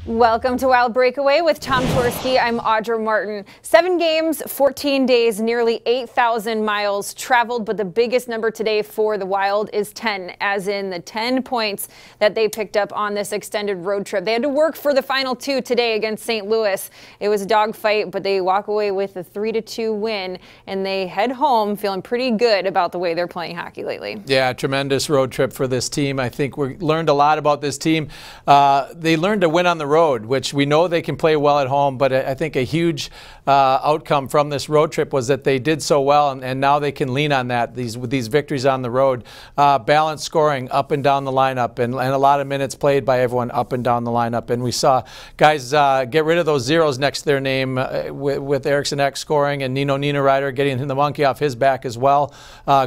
Welcome to Wild Breakaway with Tom Chorske. I'm Audra Martin. 7 games, 14 days, nearly 8,000 miles traveled, but the biggest number today for the Wild is 10, as in the 10 points that they picked up on this extended road trip. They had to work for the final 2 today against St. Louis. It was a dogfight, but they walk away with a 3-2 win, and they head home feeling pretty good about the way they're playing hockey lately. Yeah, tremendous road trip for this team. I think we learned a lot about this team. They learned to win on the road, which we know they can play well at home, but I think a huge outcome from this road trip was that they did so well, and now they can lean on that with these victories on the road. Balanced scoring up and down the lineup, and a lot of minutes played by everyone up and down the lineup. And we saw guys get rid of those zeros next to their name with Eriksson Ek scoring and Nino Niederreiter getting the monkey off his back as well.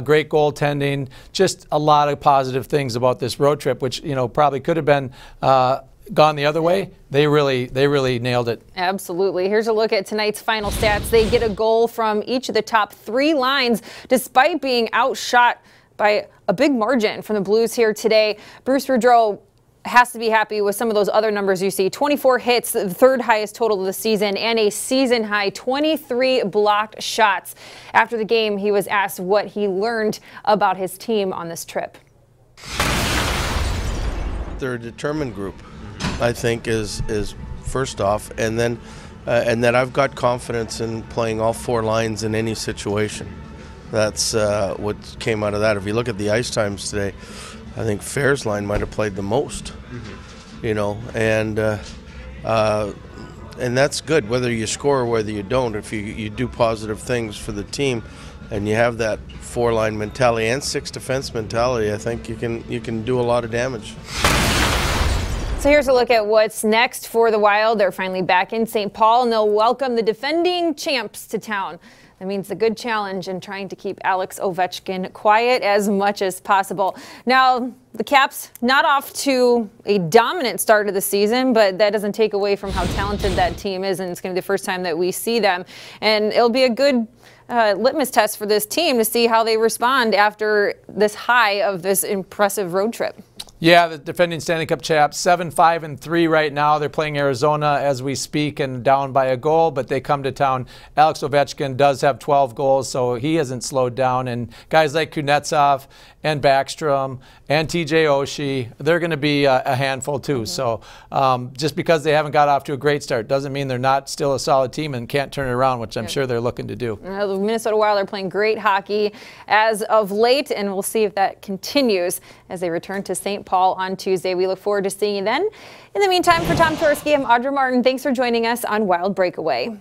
Great goaltending. Just a lot of positive things about this road trip, which probably could have been gone the other way. They really nailed it. Absolutely. Here's a look at tonight's final stats. They get a goal from each of the top 3 lines, despite being outshot by a big margin from the Blues here today. Bruce Boudreau has to be happy with some of those other numbers you see. 24 hits, the 3rd highest total of the season, and a season high 23 blocked shots. After the game, he was asked what he learned about his team on this trip. They're a determined group, I think, is first off, and then and that I've got confidence in playing all 4 lines in any situation. That's what came out of that. If you look at the ice times today, I think Fair's line might have played the most, and that's good, whether you score or whether you don't. If you do positive things for the team, and you have that 4-line mentality and 6 defense mentality, I think you can do a lot of damage. So here's a look at what's next for the Wild. They're finally back in St. Paul, and they'll welcome the defending champs to town. That means a good challenge in trying to keep Alex Ovechkin quiet as much as possible. Now, the Caps not off to a dominant start of the season, but that doesn't take away from how talented that team is, and it's going to be the first time that we see them. And it'll be a good litmus test for this team to see how they respond after this high of this impressive road trip. Yeah, the defending Stanley Cup champs, 7-5-3 right now. They're playing Arizona as we speak and down by a goal, but they come to town. Alex Ovechkin does have 12 goals, so he hasn't slowed down. And guys like Kuznetsov and Backstrom and TJ Oshie, they're going to be a handful too. So just because they haven't got off to a great start doesn't mean they're not still a solid team and can't turn it around, which I'm sure they're looking to do. The Minnesota Wild are playing great hockey as of late, and we'll see if that continues as they return to St. Paul on Tuesday. We look forward to seeing you then. In the meantime, for Tom Chorske, I'm Audra Martin. Thanks for joining us on Wild Breakaway.